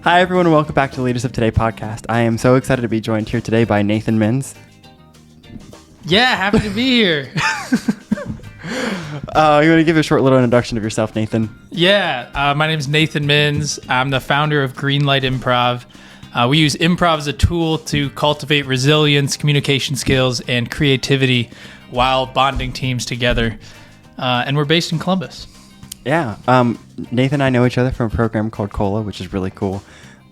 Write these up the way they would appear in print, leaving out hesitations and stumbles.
Hi, everyone, and welcome back to the Leaders of Today podcast. I am so excited to be joined here today by Nathan Minns. Yeah, happy to be here. You want to give a short little introduction of yourself, Nathan? Yeah, my name is Nathan Minns. I'm the founder of Greenlight Improv. We use improv as a tool to cultivate resilience, communication skills, and creativity while bonding teams together. And we're based in Columbus. Yeah. Nathan and I know each other from a program called COLA, which is really cool.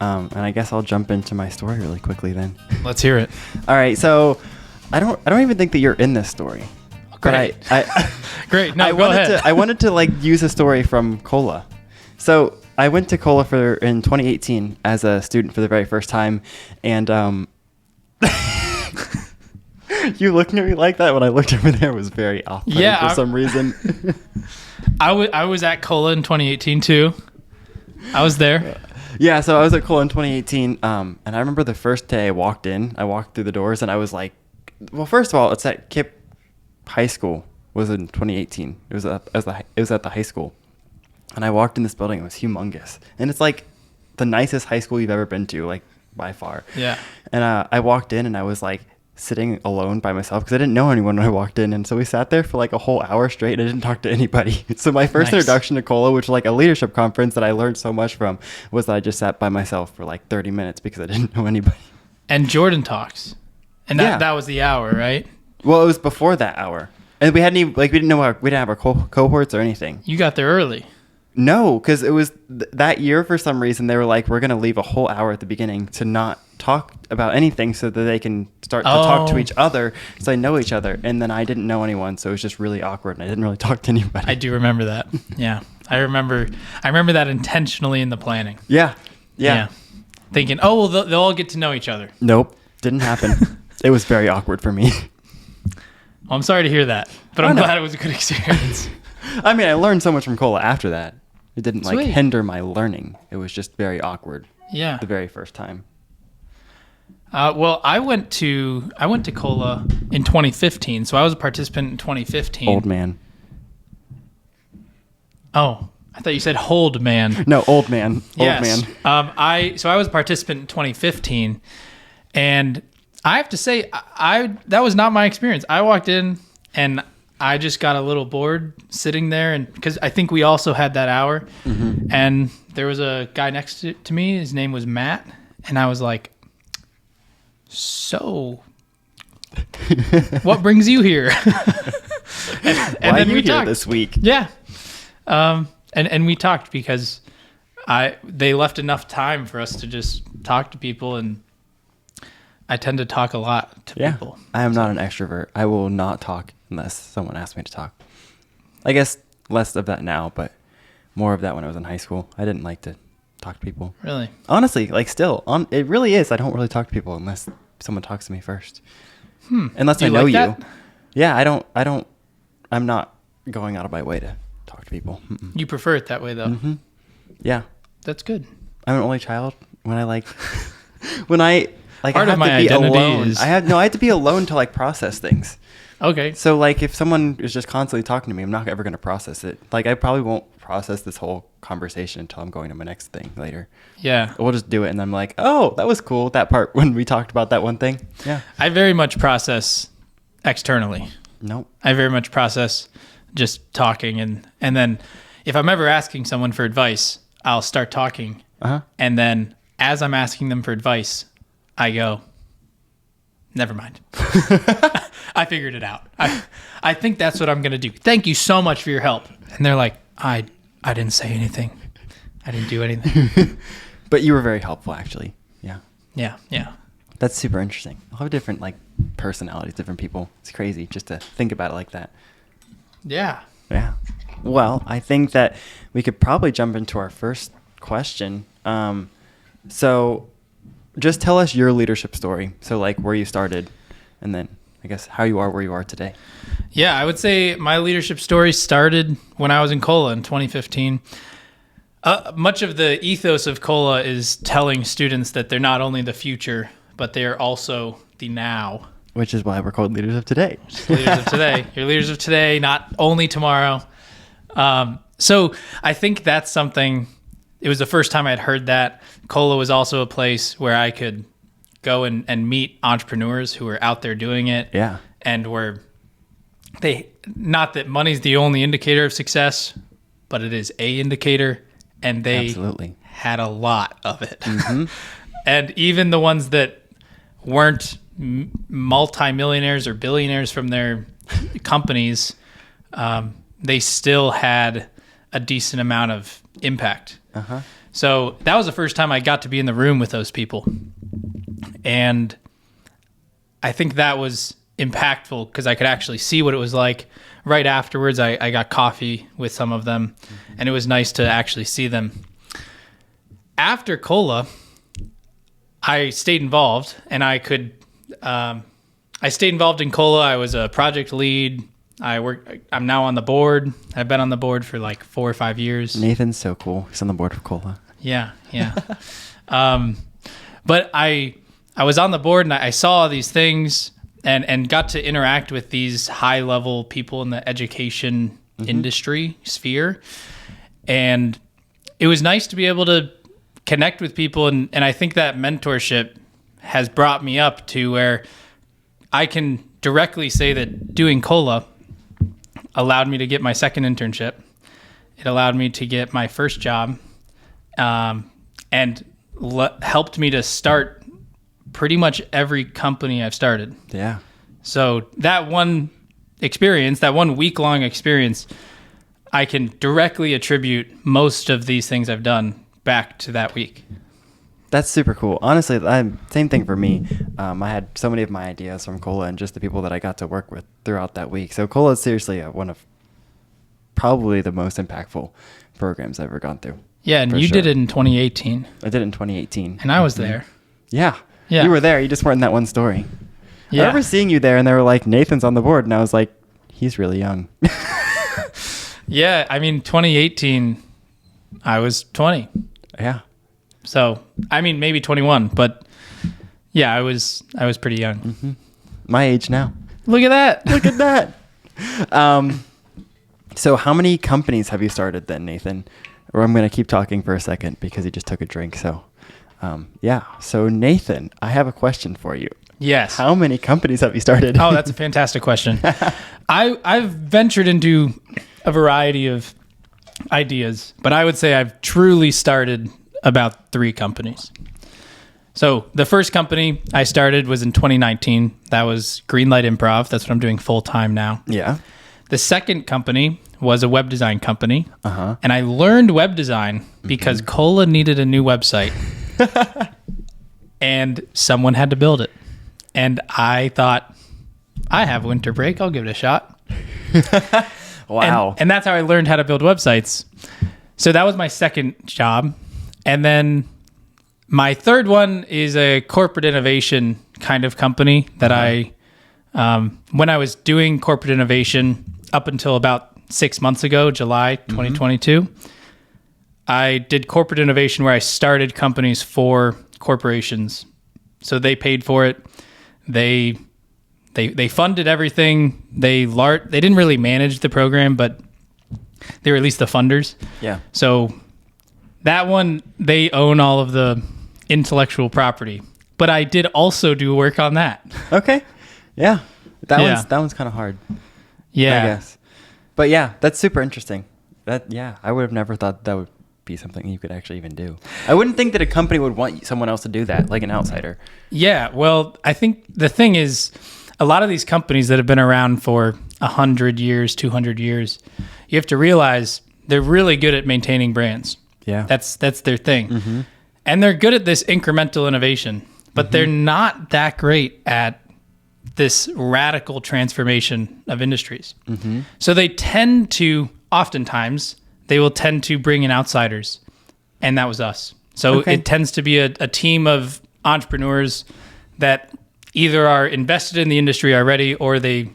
And I guess I'll jump into my story really quickly then. Let's hear it. All right. So I don't even think that you're in this story. Great. But I Great. No, go ahead. I wanted to use a story from COLA. So I went to COLA in 2018 as a student for the very first time, and you looking at me like that when I looked over there was very off-putting for some reason. I was at COLA in 2018 too. I was there. Yeah, so I was at COLA in 2018, and I remember the first day I walked through the doors, and I was like, well, first of all, it's at KIPP High School. Was in 2018. It was at the high school, and I walked in this building. It was humongous, and it's like the nicest high school you've ever been to, like by far. Yeah. And I walked in, and I was like sitting alone by myself because I didn't know anyone when I walked in, and so we sat there for like a whole hour straight, and I didn't talk to anybody. So my first introduction to COLA, which was like a leadership conference that I learned so much from, was that I just sat by myself for like 30 minutes because I didn't know anybody. And Jordan talks, and that was the hour, right? Well, it was before that hour. And we didn't have our cohorts or anything. You got there early. No, because it was that year for some reason they were like, we're going to leave a whole hour at the beginning to not talk about anything so that they can start to talk to each other so they know each other. And then I didn't know anyone, so it was just really awkward and I didn't really talk to anybody. I do remember that. Yeah. I remember that intentionally in the planning. Yeah. Thinking, oh, well, they'll all get to know each other. Nope. Didn't happen. It was very awkward for me. Well, I'm sorry to hear that, but I'm glad it was a good experience. I mean, I learned so much from COLA after that. It didn't Sweet. hinder my learning. It was just very awkward. Yeah. The very first time. Well, I went to COLA in 2015, so I was a participant in 2015. Old man. Oh, I thought you said hold man. No, old man. Yes. Old man. I was a participant in 2015, and I have to say, that was not my experience. I walked in and I just got a little bored sitting there, and because I think we also had that hour, and there was a guy next to me. His name was Matt, and I was like, "So, what brings you here?" and Why then are you we here talked this week? Yeah, and we talked because they left enough time for us to just talk to people, and I tend to talk a lot to people. I am not an extrovert. I will not talk unless someone asks me to talk. I guess less of that now, but more of that when I was in high school. I didn't like to talk to people. Really? Honestly, it really is. I don't really talk to people unless someone talks to me first. Unless I know you. That? Yeah, I'm not going out of my way to talk to people. Mm-mm. You prefer it that way, though. Mm-hmm. Yeah. That's good. I'm an only child. When I Part I of have my to be identity alone. is- I have to be alone to process things. Okay. So if someone is just constantly talking to me, I'm not ever going to process it. I probably won't process this whole conversation until I'm going to my next thing later. Yeah. We'll just do it, and I'm like, oh, that was cool. That part when we talked about that one thing. Yeah. I very much process externally. Nope. I very much process just talking, and then if I'm ever asking someone for advice, I'll start talking, and then as I'm asking them for advice, I go, never mind. I figured it out. I think that's what I'm going to do. Thank you so much for your help. And they're like, I didn't say anything. I didn't do anything. But you were very helpful, actually. Yeah. Yeah. That's super interesting. I'll have different personalities, different people. It's crazy just to think about it like that. Yeah. Yeah. Well, I think that we could probably jump into our first question. So just tell us your leadership story. So where you started, and then I guess how you are where you are today. Yeah, I would say my leadership story started when I was in COLA in 2015. Much of the ethos of COLA is telling students that they're not only the future, but they're also the now. Which is why we're called Leaders of Today. Leaders of today. You're leaders of today, not only tomorrow. So I think that's something it was the first time I'd heard that. Cola was also a place where I could go and meet entrepreneurs who were out there doing it. Yeah. And not that money's the only indicator of success, but it is a indicator, and they Absolutely had a lot of it. And even the ones that weren't multimillionaires or billionaires from their companies, they still had a decent amount of impact. So that was the first time I got to be in the room with those people. And I think that was impactful because I could actually see what it was like. Right afterwards, I got coffee with some of them, and it was nice to actually see them. After Cola, I stayed involved, and I stayed involved in Cola. I was a project lead. I'm now on the board. I've been on the board for like 4 or 5 years. Nathan's so cool. He's on the board for Cola. Yeah. But I was on the board, and I saw these things and got to interact with these high-level people in the education industry sphere. And it was nice to be able to connect with people, and I think that mentorship has brought me up to where I can directly say that doing Cola allowed me to get my second internship. It allowed me to get my first job, and helped me to start pretty much every company I've started. Yeah. So that one experience, that 1 week-long experience, I can directly attribute most of these things I've done back to that week. That's super cool. Honestly, same thing for me. I had so many of my ideas from Cola and just the people that I got to work with throughout that week. So Cola is seriously one of probably the most impactful programs I've ever gone through. Yeah, and you did it in 2018. I did it in 2018. And I was there. Yeah. Yeah. You were there. You just weren't in that one story. Yeah. I remember seeing you there, and they were like, Nathan's on the board. And I was like, he's really young. Yeah, I mean, 2018, I was 20. Yeah. So, I mean, maybe 21, but yeah, I was pretty young. My age now. Look at that. Look at that. So how many companies have you started then, Nathan? Or I'm going to keep talking for a second because he just took a drink. So, yeah. So Nathan, I have a question for you. Yes. How many companies have you started? Oh, that's a fantastic question. I've ventured into a variety of ideas, but I would say I've truly started about 3 companies. So the first company I started was in 2019. That was Greenlight Improv. That's what I'm doing full time now. Yeah. The second company was a web design company. And I learned web design because Cola needed a new website. And someone had to build it. And I thought, I have winter break. I'll give it a shot. Wow. And that's how I learned how to build websites. So that was my second job. And then my third one is a corporate innovation kind of company that when I was doing corporate innovation up until about 6 months ago, July 2022, I did corporate innovation where I started companies for corporations. So they paid for it. They funded everything. They didn't really manage the program, but they were at least the funders. Yeah. So that one, they own all of the intellectual property. But I did also do work on that. Okay. Yeah. That Yeah. one's kind of hard. Yeah. I guess. But yeah, that's super interesting. I would have never thought that would be something you could actually even do. I wouldn't think that a company would want someone else to do that, like an outsider. Yeah. Well, I think the thing is, a lot of these companies that have been around for 100 years, 200 years, you have to realize they're really good at maintaining brands. Yeah. That's their thing. And they're good at this incremental innovation, but they're not that great at this radical transformation of industries. So they tend to, oftentimes, they will tend to bring in outsiders. And that was us. So it tends to be a team of entrepreneurs that either are invested in the industry already or they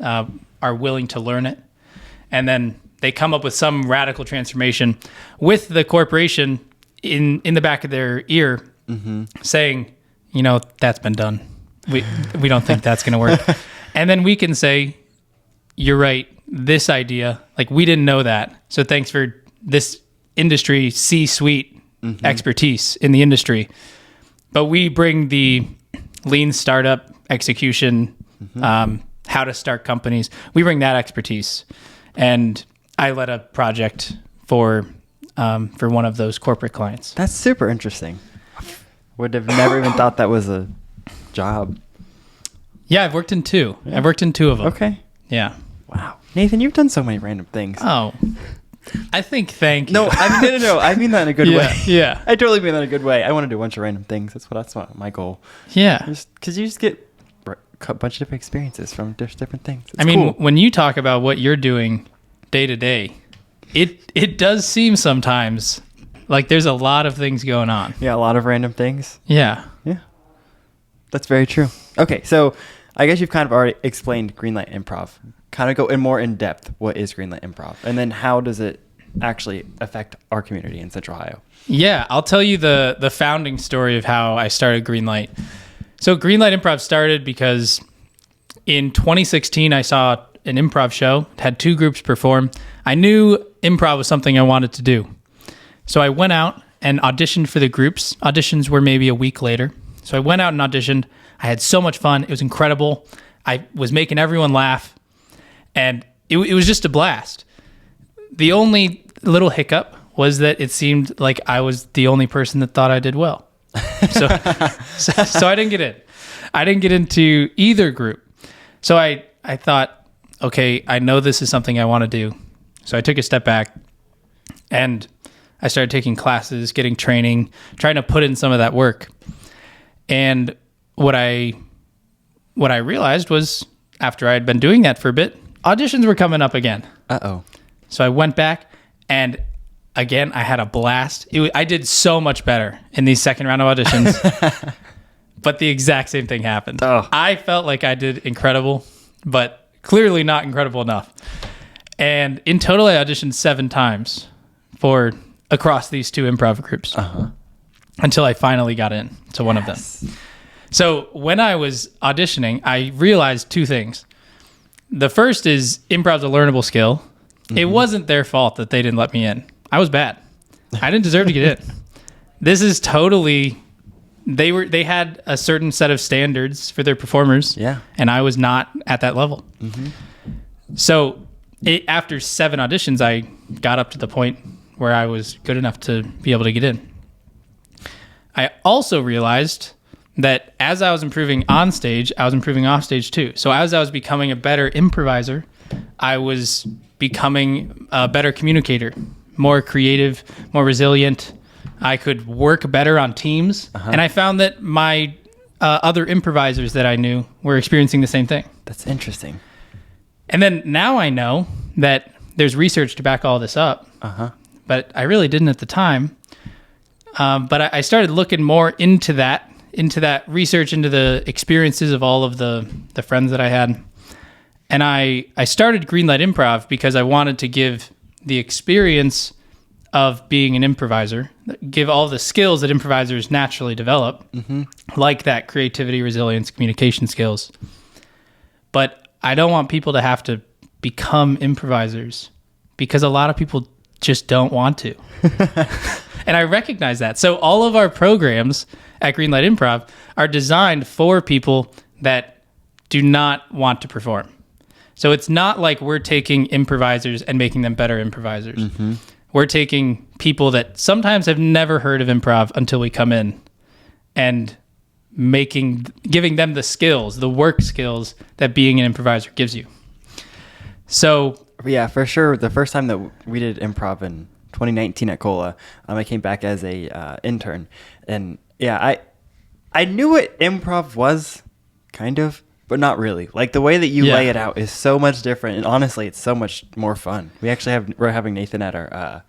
are willing to learn it. And then they come up with some radical transformation with the corporation in the back of their ear saying, that's been done. We don't think that's going to work. And then we can say, you're right, this idea, like we didn't know that. So thanks for this industry C-suite expertise in the industry, but we bring the lean startup execution, how to start companies. We bring that expertise, and I led a project for one of those corporate clients. That's super interesting. Would have never even thought that was a job. Yeah, I've worked in two. Yeah. I've worked in two of them. Okay. Yeah. Wow. Nathan, you've done so many random things. Oh, I think thank you. No, no. I mean that in a good way. Yeah. I totally mean that in a good way. I want to do a bunch of random things. That's my goal. Yeah. Because you just get a bunch of different experiences from different things. It's I mean, cool. when you talk about what you're doing day to day, it does seem sometimes like there's a lot of things going on. Yeah, a lot of random things. Yeah. Yeah. That's very true. Okay, so I guess you've kind of already explained Greenlight Improv. Kind of go in more in depth. What is Greenlight Improv? And then how does it actually affect our community in Central Ohio? Yeah, I'll tell you the founding story of how I started Greenlight. So Greenlight Improv started because in 2016, I saw an improv show. It had two groups perform. I knew improv was something I wanted to do. So I went out and auditioned for the groups. Auditions were maybe a week later. So I went out and auditioned. I had so much fun. It was incredible. I was making everyone laugh. And it was just a blast. The only little hiccup was that it seemed like I was the only person that thought I did well. So I didn't get in. I didn't get into either group. So I thought, okay, I know this is something I want to do. So I took a step back and I started taking classes, getting training, trying to put in some of that work. And what I realized was after I had been doing that for a bit, auditions were coming up again. Uh-oh. So I went back and again, I had a blast. I did so much better in these second round of auditions, but the exact same thing happened. Oh. I felt like I did incredible, but clearly not incredible enough. And in total, I auditioned 7 times across these two improv groups until I finally got in to one of them. So when I was auditioning, I realized 2 things. The first is improv's a learnable skill. It wasn't their fault that they didn't let me in. I was bad. I didn't deserve to get in. This is totally, they had a certain set of standards for their performers. Yeah. And I was not at that level. So after 7 auditions, I got up to the point where I was good enough to be able to get in. I also realized that as I was improving on stage, I was improving off stage too. So as I was becoming a better improviser, I was becoming a better communicator, more creative, more resilient. I could work better on teams. And I found that my other improvisers that I knew were experiencing the same thing. That's interesting. And then now I know that there's research to back all this up, but I really didn't at the time. But I started looking more into that research, into the experiences of all of the friends that I had. And I started Greenlight Improv because I wanted to give the experience of being an improviser, give all the skills that improvisers naturally develop, like that creativity, resilience, communication skills. But I don't want people to have to become improvisers because a lot of people just don't want to. And I recognize that. So all of our programs at Greenlight Improv are designed for people that do not want to perform. So it's not like we're taking improvisers and making them better improvisers. We're taking people that sometimes have never heard of improv until we come in and giving them the skills, the work skills that being an improviser gives you. So yeah, for sure. The first time that we did improv in 2019 at Cola, I came back as a intern, and yeah, I knew what improv was, kind of, but not really. Like the way that you lay it out is so much different, and honestly, it's so much more fun. We're having Nathan at our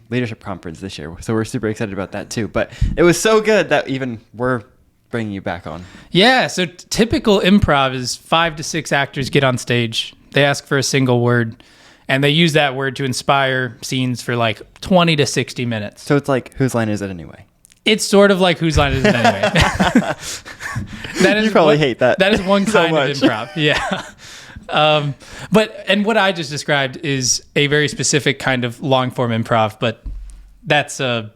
leadership conference this year, so we're super excited about that too. But it was so good that even we're bringing you back on. Yeah. So typical improv is 5 to 6 actors get on stage. They ask for a single word, and they use that word to inspire scenes for like 20 to 60 minutes. So it's like, whose line is it anyway? It's sort of like whose line is it anyway. You probably hate that. That is one so kind much. of improv. Yeah. And what I just described is a very specific kind of long form improv, but that's a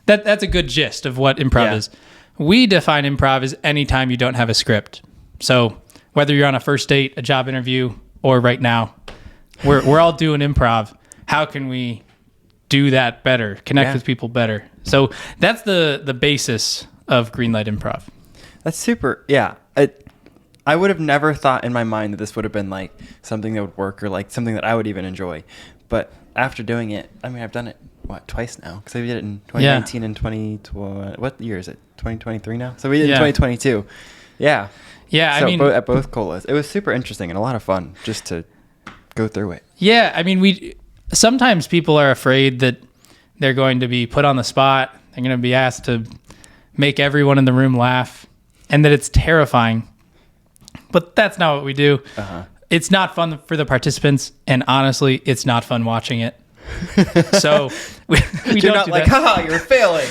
good gist of what improv is. We define improv as any time you don't have a script. So whether you're on a first date, a job interview, or right now, we're all doing improv. How can we do that better? Connect with people better. So that's the basis of Greenlight Improv. That's super. Yeah. I would have never thought in my mind that this would have been like something that would work or like something that I would even enjoy. But after doing it, I mean, I've done it, twice now? Because I did it in 2019 and 2020. What year is it? 2023 now? So we did it in 2022. Yeah. Yeah. So I mean, at both colas, it was super interesting and a lot of fun just to go through it. Yeah. I mean, sometimes people are afraid that they're going to be put on the spot. They're going to be asked to make everyone in the room laugh, and that it's terrifying. But that's not what we do. Uh-huh. It's not fun for the participants, and honestly, it's not fun watching it. So we you're don't not do like, that. haha, you're failing.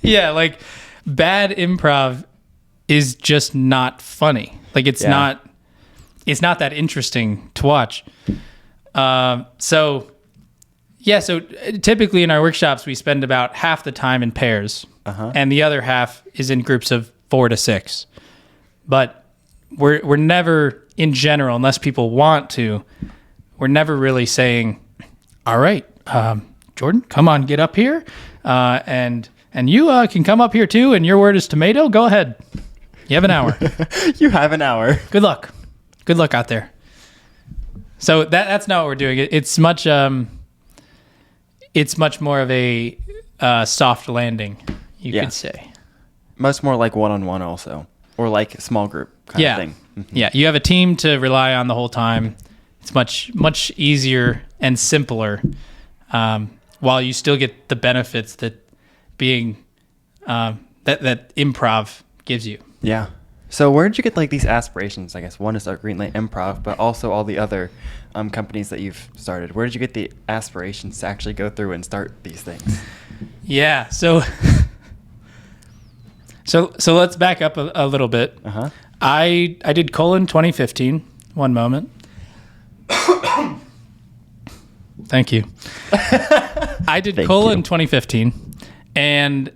Yeah, like bad improv is just not funny. Like it's not that interesting to watch. So typically in our workshops, we spend about half the time in pairs, and the other half is in groups of 4 to 6. But we're never, in general, unless people want to, we're never really saying, all right, Jordan, come on, get up here. And you can come up here too, and your word is tomato. Go ahead. You have an hour. You have an hour. Good luck. Good luck out there. So that's not what we're doing. It's much more of a soft landing, you could say. Much more like one-on-one also, or like a small group kind of thing. Mm-hmm. Yeah, you have a team to rely on the whole time. It's much easier and simpler, while you still get the benefits that being that improv gives you. Yeah. So where did you get like these aspirations? I guess one is start Greenlight Improv, but also all the other companies that you've started. Where did you get the aspirations to actually go through and start these things? Yeah. So let's back up a little bit. Uh-huh. I did Colon 2015. One moment. Thank you. I did Colon 2015, and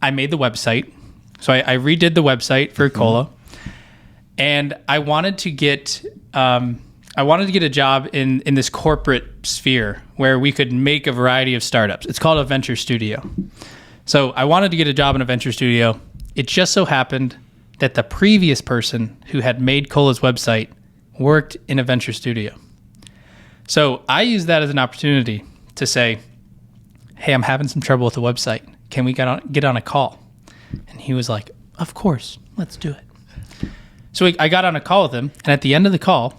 I made the website. So I redid the website for Cola, and I wanted to get a job in this corporate sphere where we could make a variety of startups. It's called a venture studio. So I wanted to get a job in a venture studio. It just so happened that the previous person who had made Cola's website worked in a venture studio. So I used that as an opportunity to say, hey, I'm having some trouble with the website. Can we get on a call? And he was like, of course, let's do it. So I got on a call with him, and at the end of the call,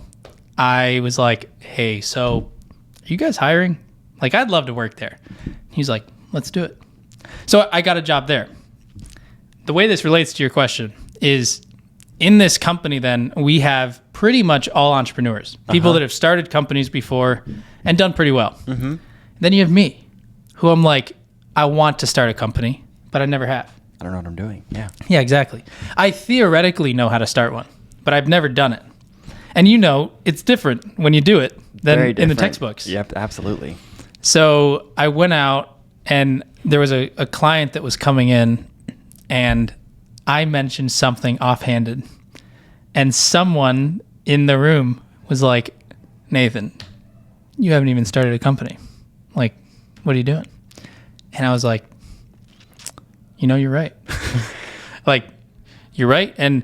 I was like, hey, so are you guys hiring? Like, I'd love to work there. He's like, let's do it. So I got a job there. The way this relates to your question is, in this company then, we have pretty much all entrepreneurs, people that have started companies before and done pretty well. Mm-hmm. Then you have me, who I'm like, I want to start a company, but I never have. I don't know what I'm doing. Yeah, exactly. I theoretically know how to start one, but I've never done it. And it's different when you do it than in the textbooks. Yep, absolutely. So I went out, and there was a client that was coming in, and I mentioned something offhanded, and someone in the room was like, Nathan, you haven't even started a company. Like, what are you doing? And I was like, you're right. Like, you're right. And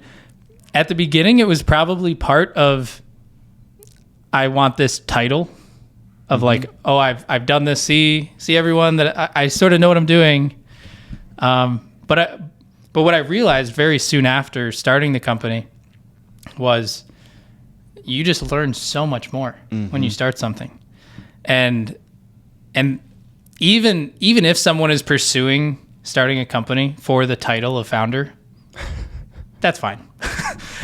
at the beginning, it was probably part of, I want this title of like, oh, I've done this. See everyone that I sort of know what I'm doing. But what I realized very soon after starting the company was you just learn so much more when you start something. And even if someone is pursuing starting a company for the title of founder, that's fine.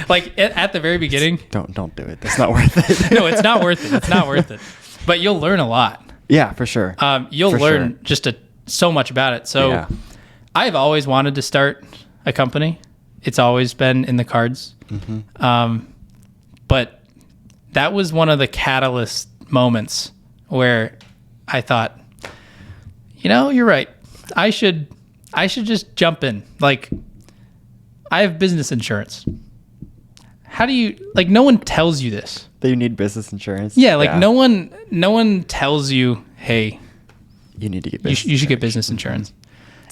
Like at the very beginning, don't do it. That's not worth it. No, it's not worth it. It's not worth it. But you'll learn a lot. Yeah, for sure. You'll learn just so much about it. So I've always wanted to start a company. It's always been in the cards. But that was one of the catalyst moments where I thought, you're right. I should just jump in. Like, I have business insurance. How do you, like, no one tells you this. That you need business insurance? Yeah, like no one tells you, hey, you need to get business you should get business insurance.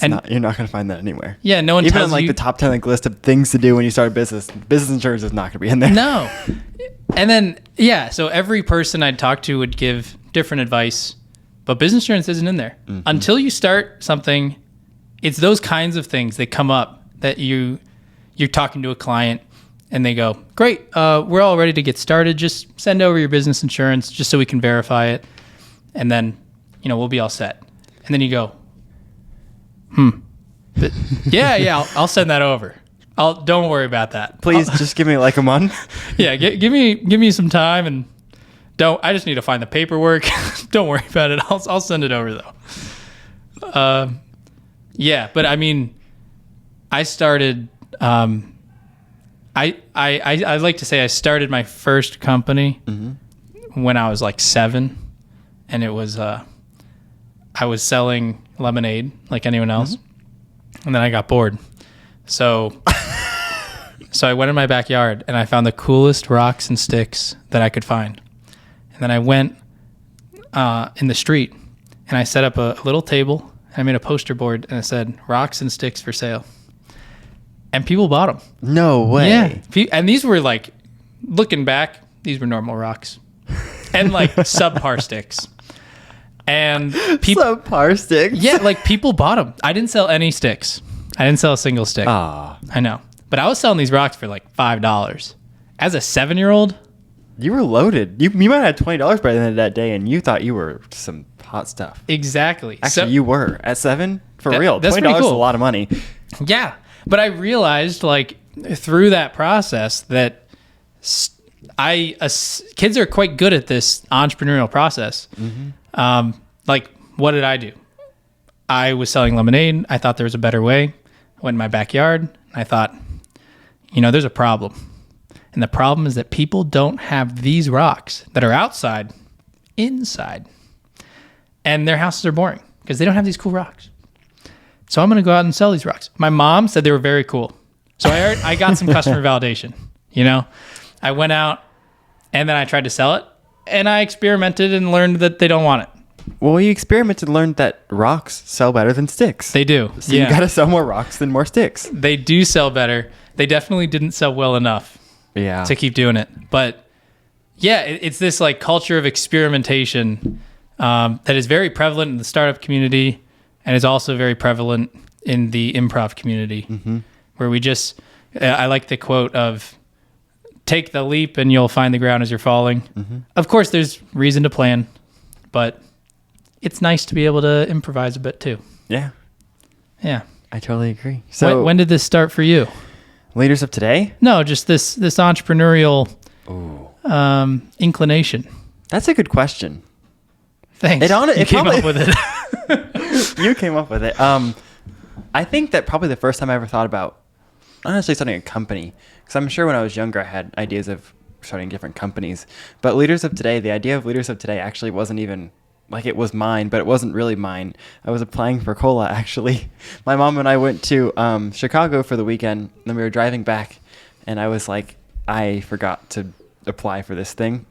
You're not going to find that anywhere. Yeah, no one Even tells on, like, you. the top 10 list of things to do when you start a business insurance is not going to be in there. No. And then, so every person I'd talk to would give different advice, but business insurance isn't in there. Mm-hmm. Until you start something, it's those kinds of things that come up that you're talking to a client and they go, great, we're all ready to get started. Just send over your business insurance just so we can verify it. And then, we'll be all set. And then you go, But yeah, I'll send that over. Don't worry about that. Please just give me like a month. Yeah, give me some time, and I just need to find the paperwork. Don't worry about it. I'll send it over though. Yeah, but I mean, I started. I like to say I started my first company when I was like 7, and it was I was selling lemonade like anyone else, and then I got bored, so I went in my backyard and I found the coolest rocks and sticks that I could find, and then I went in the street and I set up a little table. I made a poster board and it said "Rocks and Sticks for Sale." And people bought them. No way. Yeah. And these were like, looking back, these were normal rocks. And like subpar sticks. And people. Subpar sticks? Yeah, like people bought them. I didn't sell any sticks. I didn't sell a single stick. Ah. I know. But I was selling these rocks for like $5. As a 7-year-old. You were loaded. You might have had $20 by the end of that day and you thought you were some hot stuff. Exactly. Actually, you were. At 7? For real. That's $20 pretty cool. is a lot of money. Yeah. But I realized, like, through that process that kids are quite good at this entrepreneurial process. Mm-hmm. Like, what did I do? I was selling lemonade. I thought there was a better way. I went in my backyard. And I thought, there's a problem. And the problem is that people don't have these rocks that are outside, inside. And their houses are boring because they don't have these cool rocks. So I'm going to go out and sell these rocks. My mom said they were very cool. So I got some customer validation, I went out and then I tried to sell it and I experimented and learned that they don't want it. Well, you experimented and learned that rocks sell better than sticks. They do. So you got to sell more rocks than more sticks. They do sell better. They definitely didn't sell well enough to keep doing it. But yeah, it's this like culture of experimentation that is very prevalent in the startup community. And is also very prevalent in the improv community, where we just, I like the quote of, take the leap and you'll find the ground as you're falling. Mm-hmm. Of course, there's reason to plan, but it's nice to be able to improvise a bit too. Yeah. Yeah. I totally agree. So when did this start for you? Leaders of today? No, just this entrepreneurial inclination. That's a good question. Thanks. You came up with it. You came up with it. I think that probably the first time I ever thought about, not necessarily starting a company, because I'm sure when I was younger I had ideas of starting different companies. But Leaders of Today, the idea of Leaders of Today actually wasn't even, like, it was mine, but it wasn't really mine. I was applying for COLA, actually. My mom and I went to Chicago for the weekend, and we were driving back, and I was like, I forgot to apply for this thing.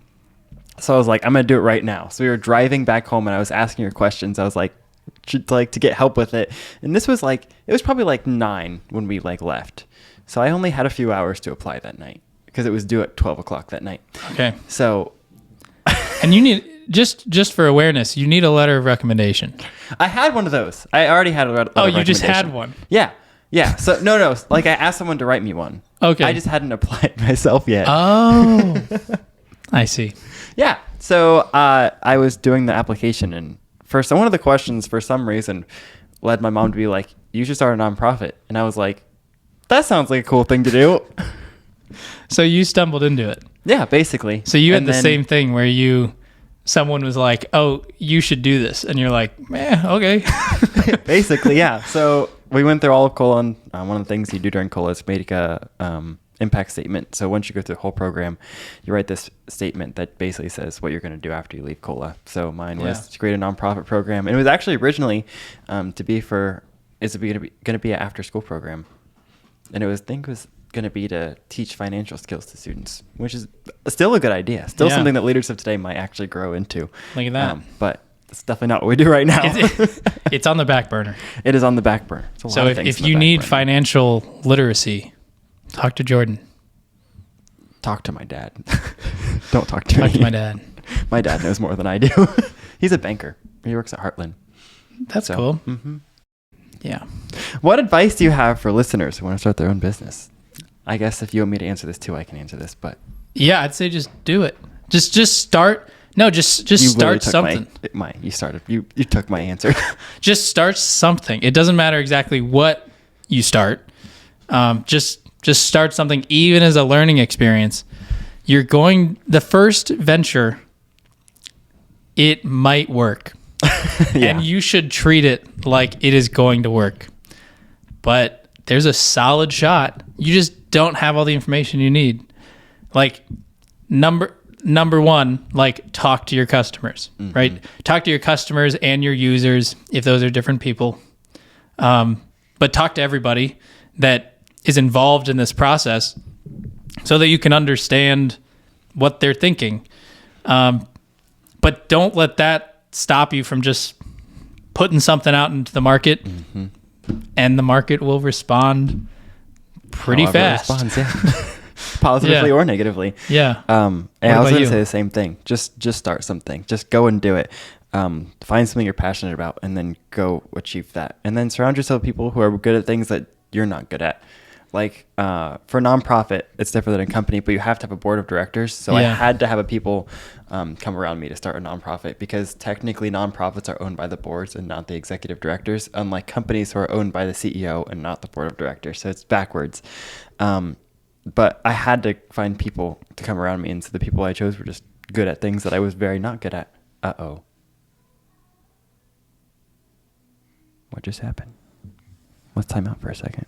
So I was like, I'm going to do it right now. So we were driving back home, and I was asking her questions. I was like to get help with it. And this was like, it was probably like 9 when we like left. So I only had a few hours to apply that night because it was due at 12 o'clock that night. Okay. So. And you need, just for awareness, you need a letter of recommendation. I had one of those. I already had a letter of recommendation. Oh, you just had one? Yeah. Yeah. So no. Like I asked someone to write me one. Okay. I just hadn't applied myself yet. Oh. I see. Yeah. So I was doing the application, and one of the questions, for some reason, led my mom to be like, you should start a nonprofit. And I was like, that sounds like a cool thing to do. So you stumbled into it. Yeah, basically. So you had the same thing where someone was like, oh, you should do this. And you're like, okay. Basically, yeah. So we went through all of COLA. One of the things you do during COLA is make impact statement. So once you go through the whole program, you write this statement that basically says what you're going to do after you leave COLA. So mine was to create a nonprofit program, and it was actually originally going to be an after school program, and it was going to be to teach financial skills to students, which is still a good idea. Still something that leaders of today might actually grow into. Look at that. But it's definitely not what we do right now. It's on the back burner. It is on the back burner. So if you need financial literacy, talk to Jordan. Talk to my dad. Don't talk to me. Talk to my dad. My dad knows more than I do. He's a banker. He works at Heartland. That's cool. Mm-hmm. Yeah. What advice do you have for listeners who want to start their own business? I guess if you want me to answer this too, I can answer this, but yeah, I'd say just do it. Just start. No, just start something. You started. You took my answer. Just start something. It doesn't matter exactly what you start. Just start something, even as a learning experience. The first venture, it might work. And you should treat it like it is going to work. But there's a solid shot. You just don't have all the information you need. Like number one, like talk to your customers, right? Talk to your customers and your users if those are different people. But talk to everybody that is involved in this process so that you can understand what they're thinking. But don't let that stop you from just putting something out into the market, and the market will respond pretty fast. It responds, positively or negatively. Yeah. And I was going to say the same thing. Just start something. Just go and do it. Find something you're passionate about, and then go achieve that. And then surround yourself with people who are good at things that you're not good at. Like for a nonprofit, it's different than a company, but you have to have a board of directors. So I had to have people come around me to start a nonprofit, because technically nonprofits are owned by the boards and not the executive directors, unlike companies who are owned by the CEO and not the board of directors. So it's backwards. But I had to find people to come around me, and so the people I chose were just good at things that I was very not good at. Uh-oh. What just happened? Let's time out for a second.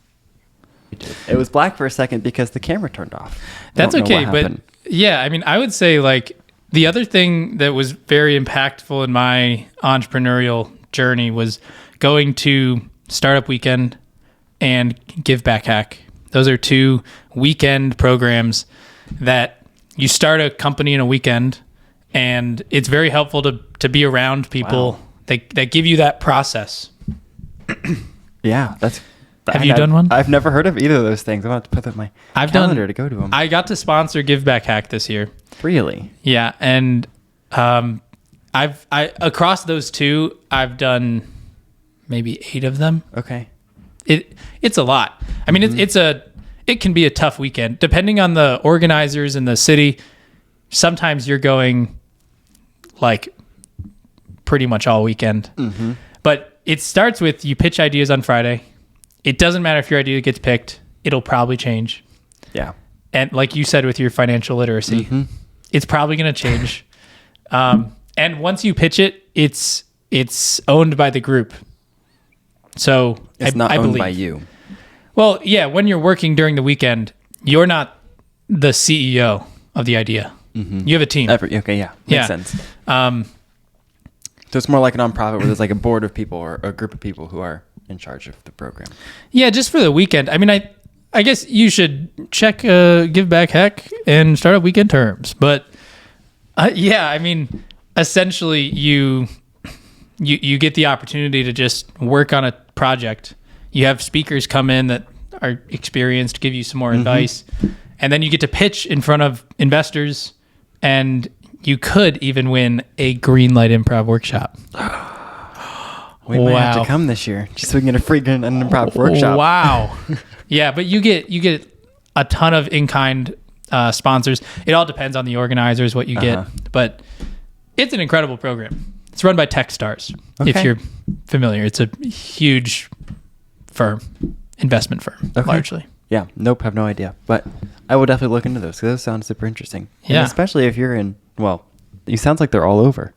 It was black for a second because the camera turned off. That's okay, but yeah, I mean, I would say like the other thing that was very impactful in my entrepreneurial journey was going to Startup Weekend and Give Back Hack. Those are two weekend programs that you start a company in a weekend, and it's very helpful to be around people that give you that process. Yeah, Have you done one? I've never heard of either of those things. I'm about to put that in my calendar to go to them. I got to sponsor Give Back Hack this year. Really? Yeah, and I've across those two, I've done maybe 8 of them. Okay. It's a lot. I mean, it can be a tough weekend depending on the organizers in the city. Sometimes you're going like pretty much all weekend. But it starts with you pitch ideas on Friday. It doesn't matter if your idea gets picked. It'll probably change. Yeah. And like you said with your financial literacy, it's probably going to change. And once you pitch it, it's owned by the group. So it's not owned by you. Well, yeah, when you're working during the weekend, you're not the CEO of the idea. You have a team. Okay, yeah. Makes sense. So it's more like a nonprofit where there's like a board of people or a group of people who are in charge of the program. Yeah, just for the weekend. I mean, I guess you should check Give Back Hack and Startup Weekend terms. But yeah, I mean, essentially you get the opportunity to just work on a project. You have speakers come in that are experienced, give you some more advice, and then you get to pitch in front of investors, and you could even win a Greenlight Improv workshop. We might have to come this year just so we can get a free improv workshop. Wow. Yeah, but you get a ton of in-kind sponsors. It all depends on the organizers, what you get. But it's an incredible program. It's run by Techstars, if you're familiar. It's a huge investment firm, largely. Yeah, nope, have no idea. But I will definitely look into those because those sound super interesting. Yeah. And especially if you're in, it sounds like they're all over.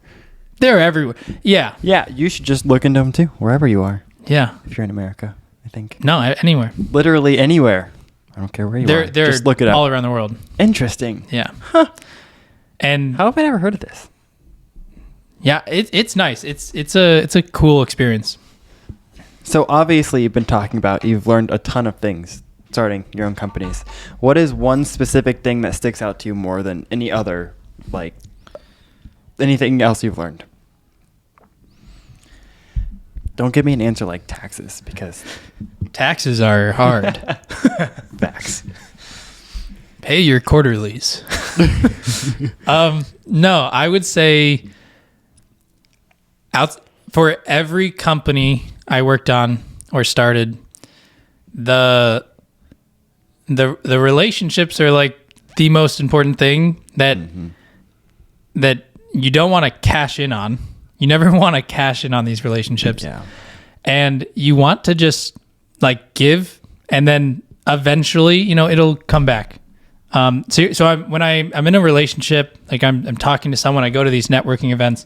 They're everywhere. Yeah. Yeah, you should just look into them too, wherever you are. Yeah. If you're in America, I think. No, anywhere. Literally anywhere. I don't care where you They're are. Just look it up. all around the world. Interesting. Yeah. Huh. And How have I never heard of this? yeah, it's nice. It's a cool experience. So obviously you've learned a ton of things starting your own companies. What is one specific thing that sticks out to you more than any other, like anything else you've learned? Don't give me an answer like taxes, because Taxes are hard. facts. Pay your quarterlies. No, I would say for every company I worked on or started, the relationships are like the most important thing that you don't want to cash in on. You never want to cash in on these relationships. Yeah. And you want to just like give, and then eventually, it'll come back. So I'm in a relationship, like I'm talking to someone, I go to these networking events,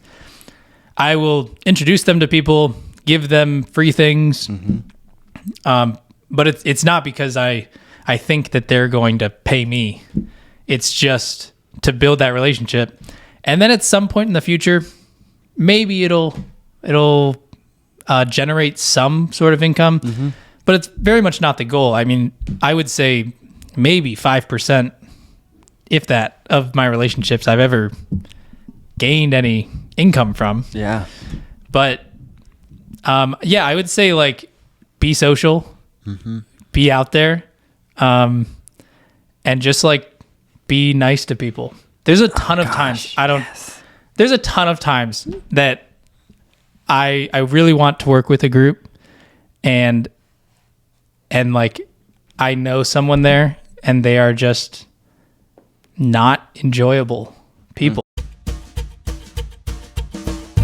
I will introduce them to people, give them free things. But it's not because I think that they're going to pay me. It's just to build that relationship. And then at some point in the future, maybe it'll generate some sort of income, but it's very much not the goal. I mean, I would say maybe 5%, if that, of my relationships I've ever gained any income from. Yeah. But yeah, I would say like be social, be out there, and just like be nice to people. There's a ton of times there's a ton of times that I really want to work with a group and like I know someone there and they are just not enjoyable people.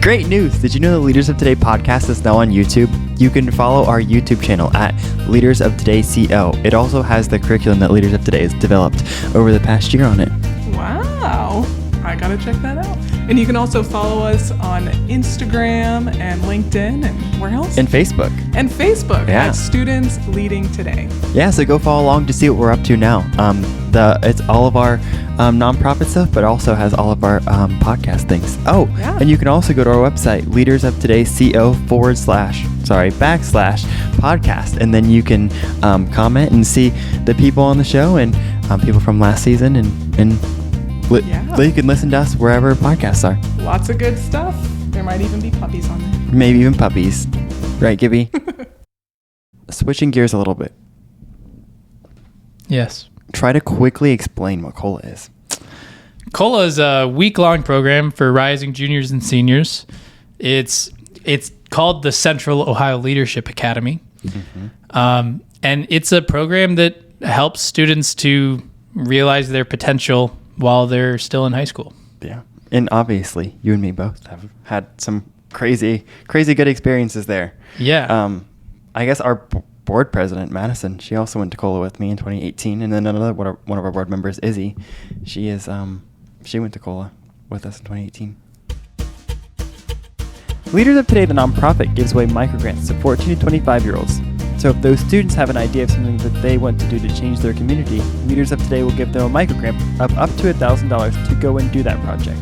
Great news! Did you know the Leaders of Today podcast is now on YouTube? You can follow our YouTube channel at Leaders of Today CO. It also has the curriculum that Leaders of Today has developed over the past year on it. Wow. I gotta check that out. And you can also follow us on Instagram and LinkedIn and where else? And Facebook. And Facebook Yeah. at Students Leading Today. Yeah, so go follow along to see what we're up to now. It's all of our nonprofit stuff, but also has all of our podcast things. Oh, Yeah. and you can also go to our website, leadersoftoday.co/podcast, and then you can comment and see the people on the show and people from last season, and Yeah. you can listen to us wherever podcasts are. Lots of good stuff. There might even be puppies on there. Maybe even puppies. Right, Gibby? Switching gears a little bit. Yes. Try to quickly explain what COLA is. COLA is a week-long program for rising juniors and seniors. It's called the Central Ohio Leadership Academy. And it's a program that helps students to realize their potential while they're still in high school. Yeah. And obviously, you and me both have had some crazy good experiences there. Yeah. I guess our board president, Madison, she also went to COLA with me in 2018. And then another one of our board members, Izzy, she went to COLA with us in 2018. Leaders of Today, the nonprofit, gives away microgrants to 14 to 25-year-olds. So if those students have an idea of something that they want to do to change their community, Leaders of Today will give them a microgrant of up to $1,000 to go and do that project.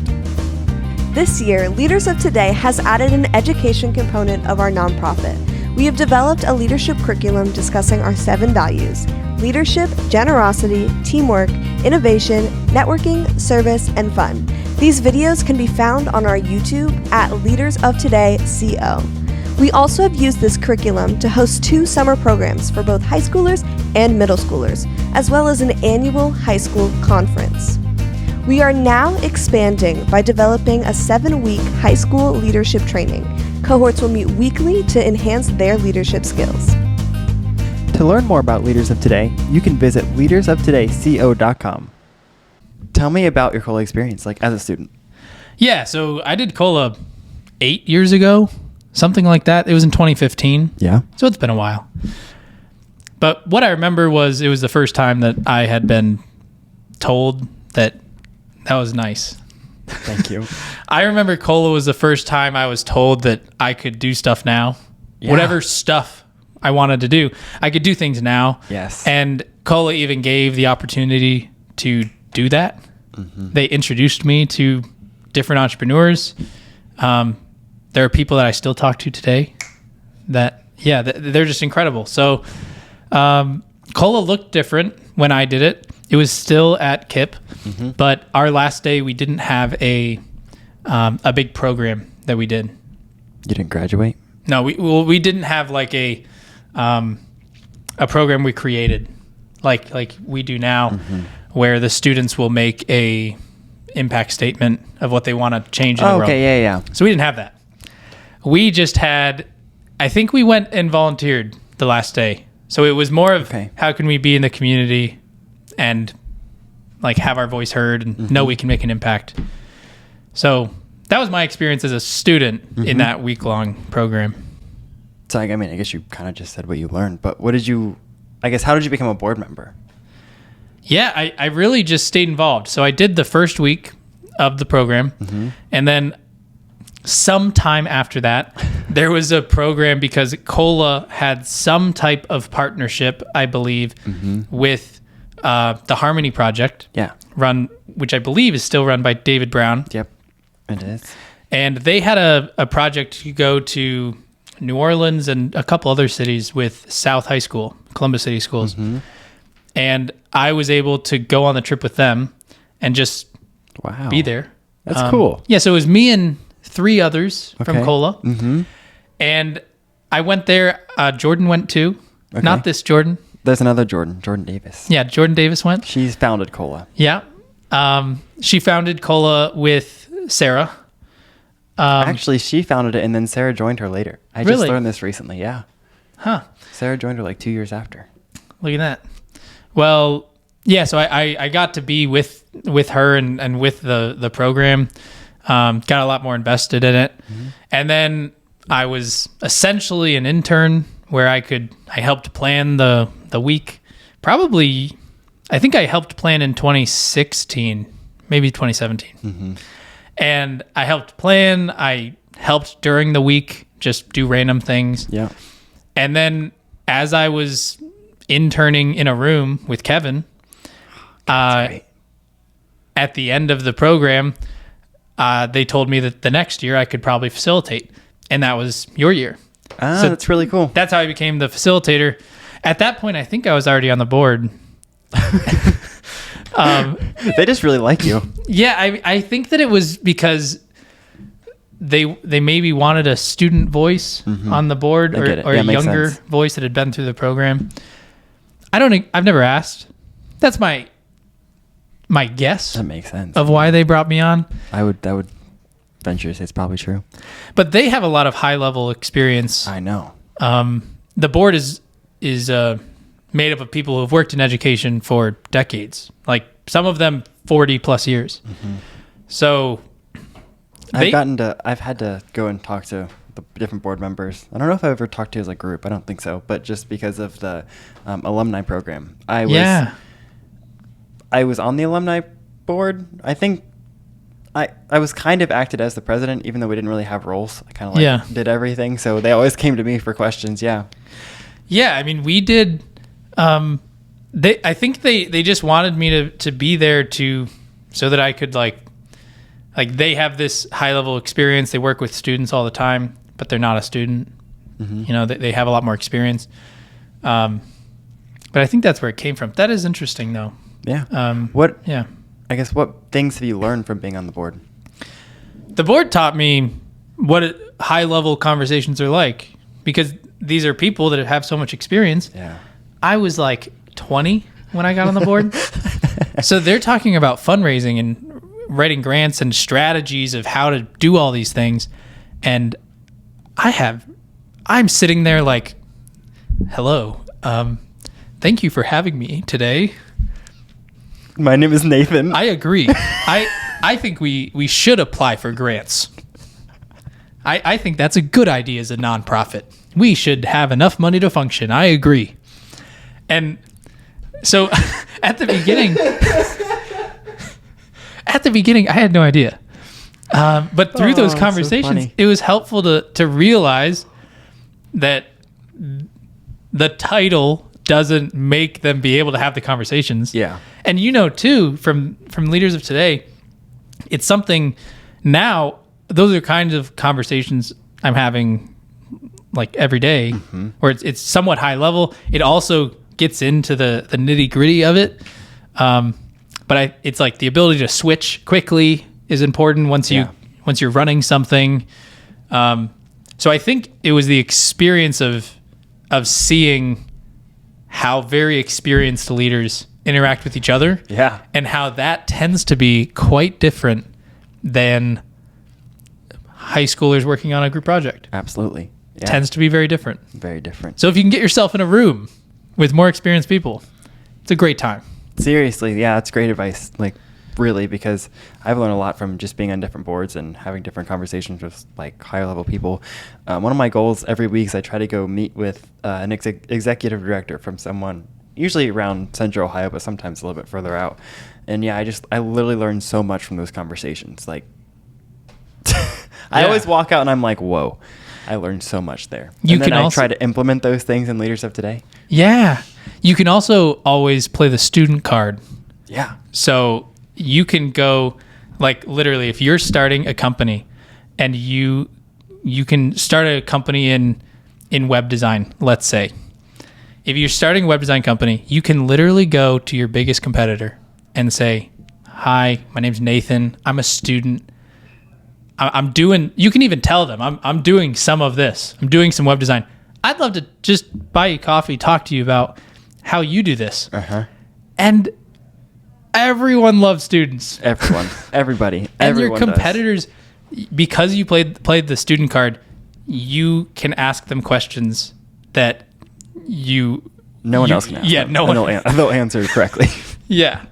This year, Leaders of Today has added an education component of our nonprofit. We have developed a leadership curriculum discussing our 7 values: leadership, generosity, teamwork, innovation, networking, service, and fun. These videos can be found on our YouTube at Leaders of Today CO. We also have used this curriculum to host 2 summer programs for both high schoolers and middle schoolers, as well as an annual high school conference. We are now expanding by developing a 7-week high school leadership training. Cohorts will meet weekly to enhance their leadership skills. To learn more about Leaders of Today, you can visit leadersoftodayco.com. Tell me about your COLA experience, like as a student. Yeah, so I did COLA 8 years ago, something like that. It was in 2015. Yeah. So it's been a while. But what I remember was it was the first time that I had been told that was nice. Thank you. I remember COLA was the first time I was told that I could do stuff now. Yeah. Whatever stuff I wanted to do. I could do things now. Yes. And Cola even gave the opportunity to do that. They introduced me to different entrepreneurs. There are people that I still talk to today that, they're just incredible. So Cola looked different when I did it. It was still at KIPP, but our last day we didn't have a big program that we did. You didn't graduate? No, we didn't have like a program we created like we do now, where the students will make a impact statement of what they want to change in the world. Okay, yeah. So we didn't have that. We just had, I think we went and volunteered the last day. So it was more of how can we be in the community and like have our voice heard and know we can make an impact. So that was my experience as a student in that week-long program. So I mean, I guess you kind of just said what you learned, but how did you become a board member? Yeah, I really just stayed involved. So I did the first week of the program, and then sometime after that, there was a program because Cola had some type of partnership, I believe, with the Harmony Project. Yeah. Which I believe is still run by David Brown. Yep, it is. And they had a project to go to New Orleans and a couple other cities with South High School, Columbus City Schools. And I was able to go on the trip with them and just be there. That's cool. Yeah, so it was me and 3 others from Cola. And I went there. Jordan went too. Not this Jordan. There's another Jordan Davis. Yeah, Jordan Davis went. She's founded Cola. Yeah. She founded Cola with Sarah. Actually, she founded it, and then Sarah joined her later. I just learned this recently, yeah. Huh. Sarah joined her like 2 years after. Look at that. Well, yeah, so I got to be with her and with the program. Got a lot more invested in it. And then I was essentially an intern where I helped plan the week. Probably, I think I helped plan in 2016, maybe 2017. And I helped plan. I helped during the week, just do random things. Yeah. And then as I was interning in a room with Kevin, at the end of the program, they told me that the next year I could probably facilitate. And that was your year. So that's really cool. That's how I became the facilitator. At that point, I think I was already on the board. They just really like you. Yeah, I think that it was because they maybe wanted a student voice on the board or a younger voice that had been through the program. I've never asked. That's my guess. That makes sense. Of why they brought me on. I would venture to say it's probably true. But they have a lot of high level experience. I know. The board is made up of people who have worked in education for decades, like some of them 40 plus years. So I've had to go and talk to the different board members. I don't know if I've ever talked to as a group. I don't think so, but just because of the alumni program. I was on the alumni board. I think I was kind of acted as the president, even though we didn't really have roles. I kind of did everything. So they always came to me for questions. Yeah. Yeah. I mean, we did, I think they just wanted me to be there so that I could like they have this high level experience. They work with students all the time, but they're not a student. You know, they have a lot more experience. But I think that's where it came from. That is interesting though. Yeah. I guess what things have you learned from being on the board? The board taught me what high level conversations are like, because these are people that have so much experience. Yeah. I was like 20 when I got on the board. So they're talking about fundraising and writing grants and strategies of how to do all these things. And I'm sitting there like, hello, thank you for having me today. My name is Nathan. I agree. I think we should apply for grants. I think that's a good idea as a nonprofit. We should have enough money to function. I agree. And so at the beginning, I had no idea. But through those conversations, it was helpful to realize that the title doesn't make them be able to have the conversations. Yeah. And too, from leaders of today, it's something now, those are kinds of conversations I'm having like every day, where it's somewhat high level. It also gets into the nitty gritty of it. But it's like the ability to switch quickly is important once you're running something. So I think it was the experience of seeing how very experienced leaders interact with each other. Yeah. And how that tends to be quite different than high schoolers working on a group project. Absolutely. Yeah. Tends to be very different. Very different. So if you can get yourself in a room with more experienced people, it's a great time. Seriously, yeah, that's great advice. Like, really, because I've learned a lot from just being on different boards and having different conversations with like higher level people. One of my goals every week is I try to go meet with an executive director from someone, usually around Central Ohio, but sometimes a little bit further out. And yeah, I literally learned so much from those conversations. Like, I always walk out and I'm like, whoa, I learned so much there. You and then can I also try to implement those things in Leaders of Today. Yeah. You can also always play the student card. Yeah. So you can go, like, literally, if you're starting a company and you can start a company in web design, let's say. If you're starting a web design company, you can literally go to your biggest competitor and say, hi, my name's Nathan. I'm a student. You can even tell them, I'm doing some of this. I'm doing some web design. I'd love to just buy you coffee, talk to you about how you do this. Uh-huh. And everyone loves students. Everybody. And your Everyone competitors, because you played the student card, you can ask them questions that no one else can ask. Yeah, them. no one. They'll answer correctly. Yeah.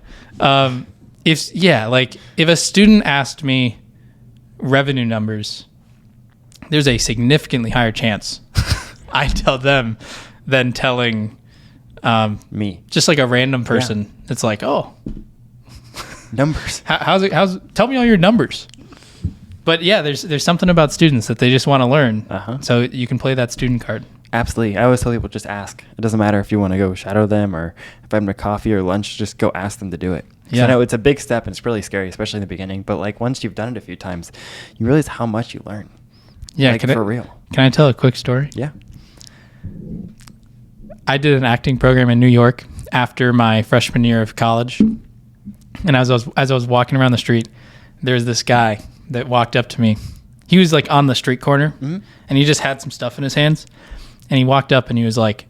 If a student asked me revenue numbers, there's a significantly higher chance I tell them than telling Me. just like a random person. Yeah. It's like, oh, numbers. Tell me all your numbers. But yeah, there's something about students that they just want to learn. Uh-huh. So you can play that student card. Absolutely. I always tell people, just ask. It doesn't matter if you want to go shadow them or if I'm to coffee or lunch, just go ask them to do it. Yeah. I know it's a big step and it's really scary, especially in the beginning. But like once you've done it a few times, you realize how much you learn. Yeah, like, for real. Can I tell a quick story? Yeah. I did an acting program in New York after my freshman year of college. And as I was walking around the street, there's this guy that walked up to me. He was like on the street corner, and he just had some stuff in his hands. And he walked up and he was like,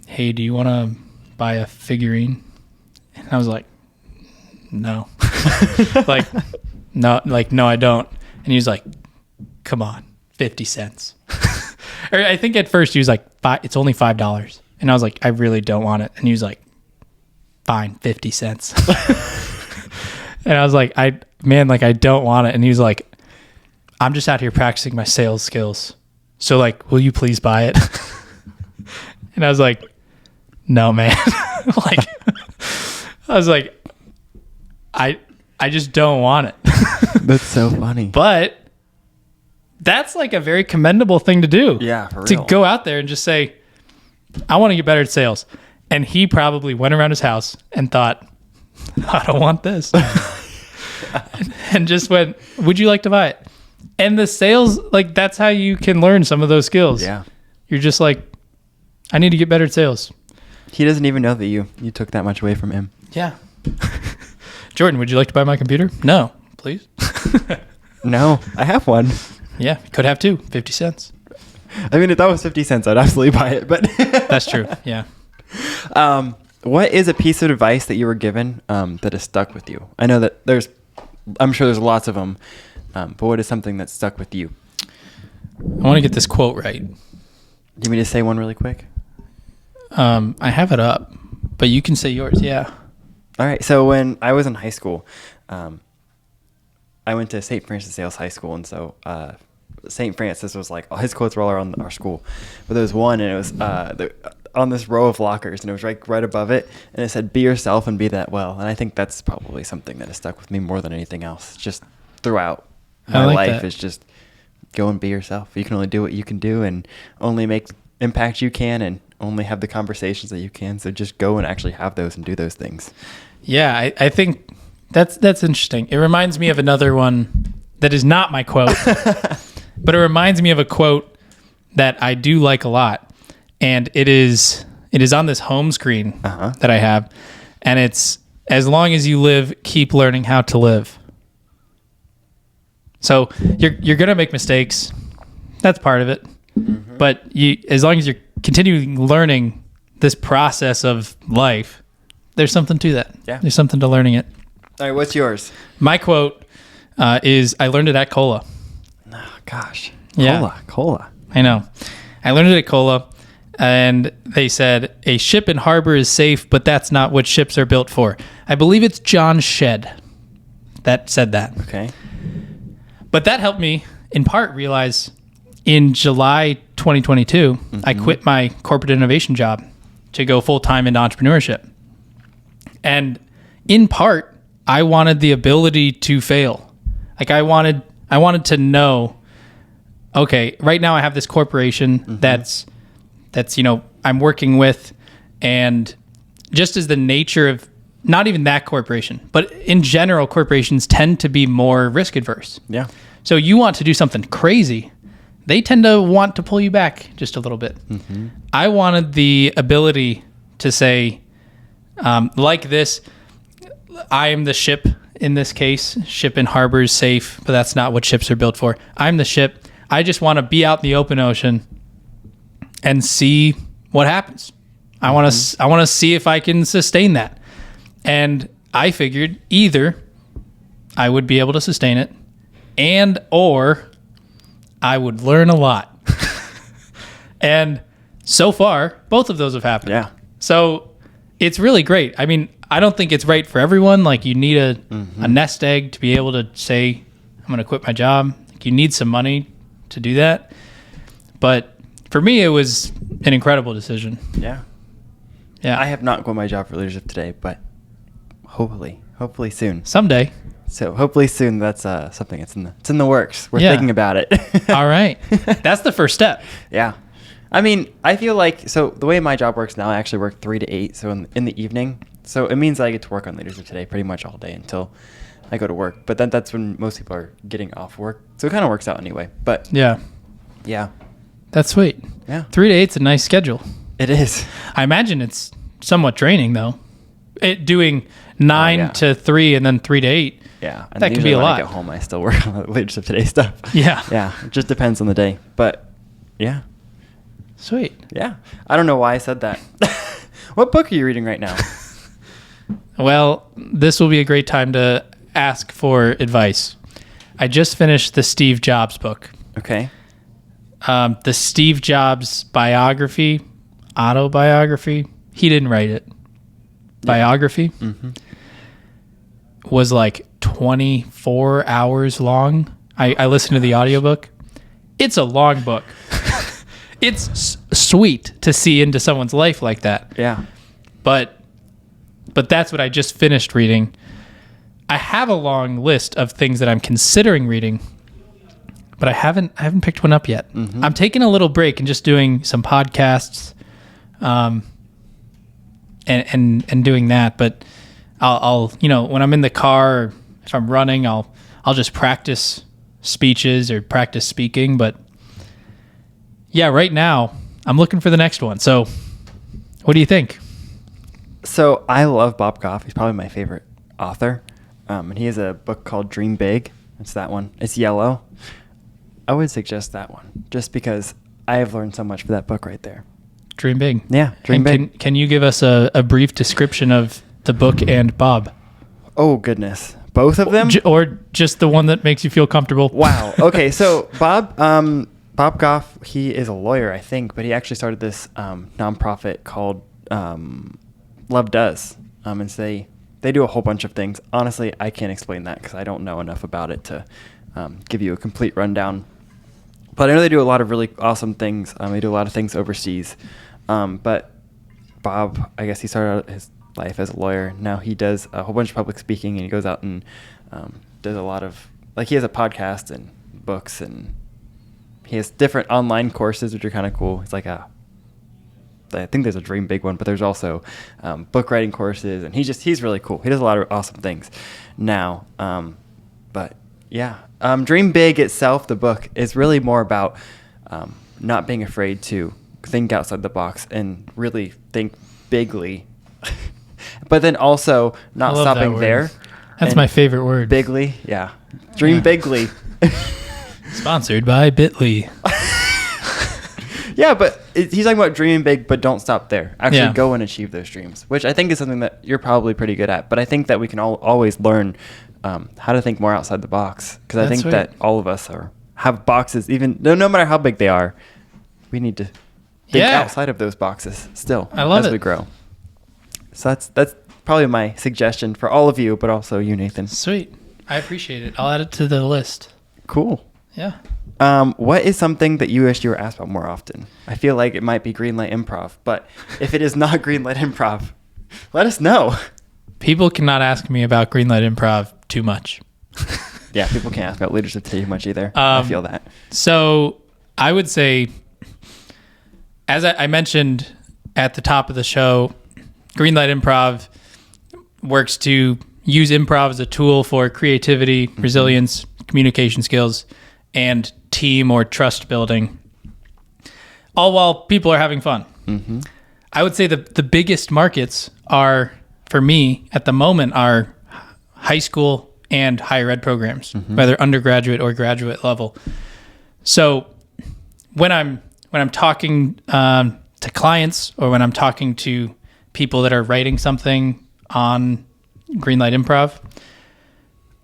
hey, do you want to buy a figurine? And I was like, no. No, I don't. And he was like, come on, 50 cents. Or I think at first he was like, it's only $5. And I was like, I really don't want it. And he was like, fine, 50 cents. And I was like, I don't want it. And he was like, I'm just out here practicing my sales skills. So like, will you please buy it? And I was like, no, man. I was like, I just don't want it. That's so funny. But that's like a very commendable thing to do. Yeah, for to real. go out there and just say, I want to get better at sales. And he probably went around his house and thought, I don't want this. And just went, would you like to buy it? And the sales, like, that's how you can learn some of those skills. Yeah. You're just like, I need to get better at sales. He doesn't even know that you took that much away from him. Yeah. Jordan, would you like to buy my computer? No, please. No, I have one. Yeah, could have two, 50 cents. I mean, if that was 50 cents, I'd absolutely buy it. But that's true. Yeah. What is a piece of advice that you were given that has stuck with you? I know that I'm sure there's lots of them, but what is something that stuck with you? I want to get this quote right. Do you want me to say one really quick? I have it up, but you can say yours. Yeah. All right. So when I was in high school, I went to St. Francis Sales High School, and so St. Francis was like, his quotes were all around our school, but there was one, and it was on this row of lockers, and it was right above it, and it said, "Be yourself and be that well." And I think that's probably something that has stuck with me more than anything else. Just throughout my life is just go and be yourself. You can only do what you can do, and only make impact you can, and only have the conversations that you can. So just go and actually have those and do those things. Yeah, I think that's interesting. It reminds me of another one that is not my quote, but it reminds me of a quote that I do like a lot. And it is on this home screen that I have. And it's, as long as you live, keep learning how to live. So you're going to make mistakes. That's part of it. Mm-hmm. But as long as you're continuing learning this process of life, there's something to that. Yeah. There's something to learning it. All right, what's yours? My quote is, I learned it at Cola. Oh, gosh. Yeah. Cola. I know. I learned it at Cola, and they said, a ship in harbor is safe, but that's not what ships are built for. I believe it's John Shedd that said that. Okay. But that helped me, in part, realize in July 2022, I quit my corporate innovation job to go full-time into entrepreneurship. And in part, I wanted the ability to fail. Like I wanted to know, okay, right now I have this corporation that's I'm working with, and just as the nature of, not even that corporation, but in general, corporations tend to be more risk adverse. Yeah. So you want to do something crazy, they tend to want to pull you back just a little bit. Mm-hmm. I wanted the ability to say, like this, I am the ship in this case. Ship in harbor is safe, but that's not what ships are built for. I'm the ship. I just want to be out in the open ocean and see what happens. I want to see if I can sustain that. And I figured either I would be able to sustain it, and or I would learn a lot. And so far, both of those have happened. Yeah. So it's really great. I mean, I don't think it's right for everyone. Like, you need a nest egg to be able to say, I'm going to quit my job. Like, you need some money to do that. But for me, it was an incredible decision. Yeah. Yeah. I have not quit my job for leadership today, but hopefully soon. Someday. So hopefully soon. That's something. It's in the works. We're Yeah. thinking about it. All right. That's the first step. Yeah. I mean, I feel like, so the way my job works now, I actually work 3 to 8, so in the evening. So it means I get to work on Leadership Today pretty much all day until I go to work. But then that's when most people are getting off work. So it kind of works out anyway. But Yeah. yeah, That's sweet. Yeah. 3 to 8's a nice schedule. it is. I imagine it's somewhat draining, though. Doing 9 to 3 and then 3 to 8. Yeah. And That can usually be a when lot. I get home, I still work on the Leadership Today stuff. Yeah. Yeah. It just depends on the day. But yeah. Sweet. Yeah. I don't know why I said that. What book are you reading right now? Well, this will be a great time to ask for advice. I just finished the Steve Jobs book. Okay. The Steve Jobs autobiography. He didn't write it. Biography was like 24 hours long. I listened to the audiobook. It's a long book. It's sweet to see into someone's life like that. Yeah. But that's what I just finished reading. I have a long list of things that I'm considering reading, but I haven't picked one up yet. I'm taking a little break and just doing some podcasts, and doing that. But I'll when I'm in the car, or if I'm running, I'll just practice speeches or practice speaking. But yeah, right now I'm looking for the next one. So what do you think? So I love Bob Goff. He's probably my favorite author. And he has a book called Dream Big. It's that one. It's yellow. I would suggest that one just because I have learned so much from that book right there. Dream big. Yeah, dream big. Can you give us a brief description of the book and Bob? Oh, goodness. Both of them? Or just the one that makes you feel comfortable? Wow. Okay, so Bob Goff, he is a lawyer, I think, but he actually started this nonprofit called Love Does. And so they do a whole bunch of things. Honestly, I can't explain that because I don't know enough about it to give you a complete rundown. But I know they do a lot of really awesome things. They do a lot of things overseas. But Bob, I guess he started out his life as a lawyer. Now he does a whole bunch of public speaking, and he goes out and does a lot of, like, he has a podcast and books, and he has different online courses, which are kind of cool. He's like I think there's a Dream Big one, but there's also book writing courses, and he's really cool. He does a lot of awesome things now. But yeah, Dream Big itself, the book, is really more about not being afraid to think outside the box and really think bigly, but then also not stopping there. That's my favorite word. Bigly, yeah. Dream bigly. Sponsored by Bitly. Yeah, but he's talking about dreaming big, but don't stop there. Actually, Yeah. go and achieve those dreams, which I think is something that you're probably pretty good at. But I think that we can always learn how to think more outside the box, because I That's think right. that all of us have boxes, even no matter how big they are. We need to think Yeah. outside of those boxes still I love as it. we grow. So that's probably my suggestion for all of you, but also you, Nathan. Sweet. I appreciate it. I'll add it to the list. Cool. Yeah. What is something that you wish you were asked about more often? I feel like it might be Greenlight Improv, but if it is not Greenlight Improv, let us know. People cannot ask me about Greenlight Improv too much. Yeah, people can't ask about leadership too much either. I feel that. So I would say, as I mentioned at the top of the show, Greenlight Improv works to use improv as a tool for creativity, resilience, communication skills, and team or trust building, all while people are having fun. I would say the biggest markets are, for me at the moment, are high school and higher ed programs, whether undergraduate or graduate level. So when I'm talking to clients, or when I'm talking to people that are writing something on Greenlight Improv,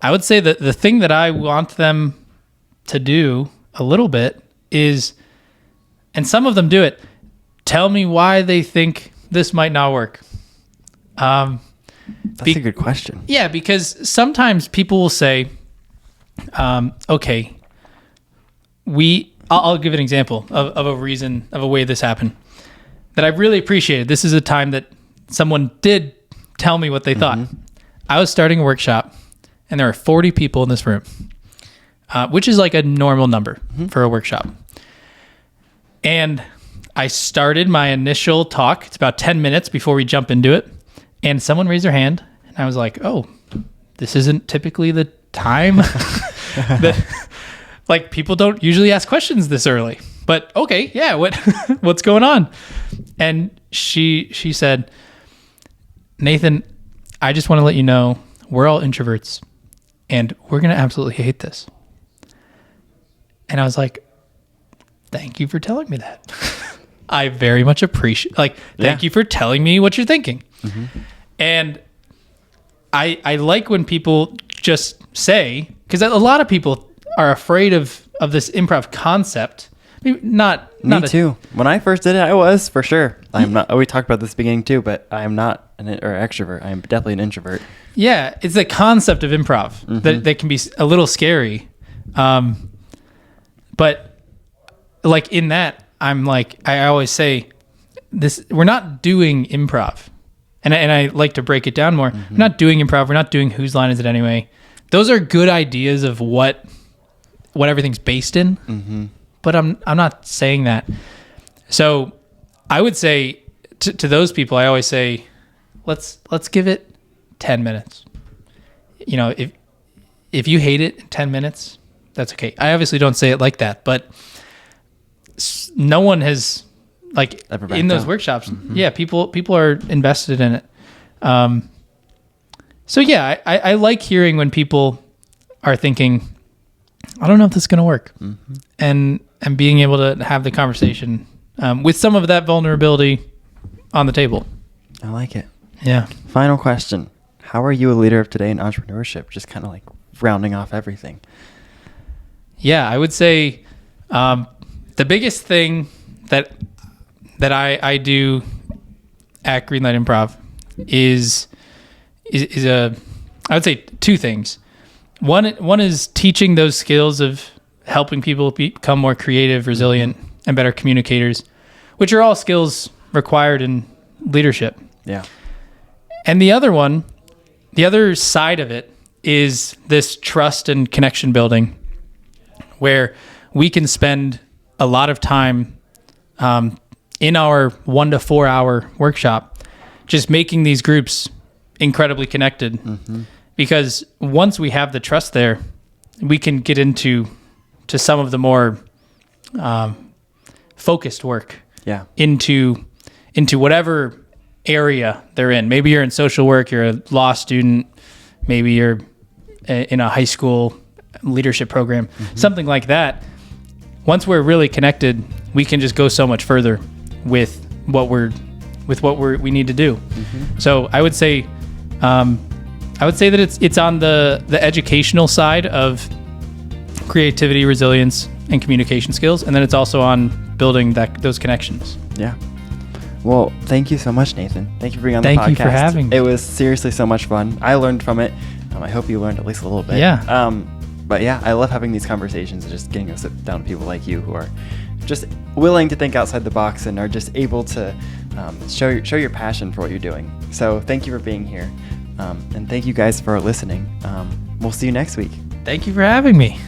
I would say that the thing that I want them to do a little bit is, and some of them do it, tell me why they think this might not work. That's a good question. Yeah, because sometimes people will say, okay, I'll give an example of a reason, of a way this happened that I really appreciated. This is a time that someone did tell me what they thought. I was starting a workshop, and there are 40 people in this room, which is like a normal number for a workshop. And I started my initial talk. It's about 10 minutes before we jump into it. And someone raised their hand, and I was like, oh, this isn't typically the time that, like, people don't usually ask questions this early. But okay, yeah, what's going on? And she said, Nathan, I just want to let you know we're all introverts, and we're going to absolutely hate this. And I was like, thank you for telling me that. I very much appreciate, thank you for telling me what you're thinking. And I like when people just say, because a lot of people are afraid of this improv concept. I mean, Me too. When I first did it, I was, for sure. I'm not. We talked about this at the beginning too, but I am not an extrovert. I am definitely an introvert. Yeah, it's the concept of improv that can be a little scary. But like in that, I'm like, I always say this, we're not doing improv. And I like to break it down more. We're not doing improv. We're not doing whose line is it anyway. Those are good ideas of what everything's based in. But I'm not saying that. So I would say to those people, I always say, let's give it 10 minutes. You know, if you hate it in 10 minutes, that's okay. I obviously don't say it like that, but no one has, like, Ever in those backed out. workshops. Yeah, people are invested in it. So yeah, I like hearing when people are thinking, I don't know if this is going to work, and being able to have the conversation with some of that vulnerability on the table. I like it. Yeah. Final question. How are you a leader of today in entrepreneurship? Just kind of like rounding off everything. Yeah, I would say the biggest thing that I do at Greenlight Improv is I would say two things. One is teaching those skills of helping people become more creative, resilient, and better communicators, which are all skills required in leadership. Yeah. And the other side of it is this trust and connection building, where we can spend a lot of time in our 1 to 4 hour workshop, just making these groups incredibly connected. Because once we have the trust there, we can get into some of the more focused work. Yeah. Into whatever area they're in. Maybe you're in social work, you're a law student, maybe you're in a high school leadership program, something like that. Once we're really connected, we can just go so much further with what we need to do. So I would say that it's on the educational side of creativity, resilience, and communication skills, and then it's also on building those connections. Yeah. Well, thank you so much, Nathan. Thank you for being on the podcast. Thank you for having me. It was seriously so much fun. I learned from it. I hope you learned at least a little bit. Yeah. But yeah, I love having these conversations and just getting to sit down with people like you who are just willing to think outside the box and are just able to show your passion for what you're doing. So thank you for being here. And thank you guys for listening. We'll see you next week. Thank you for having me.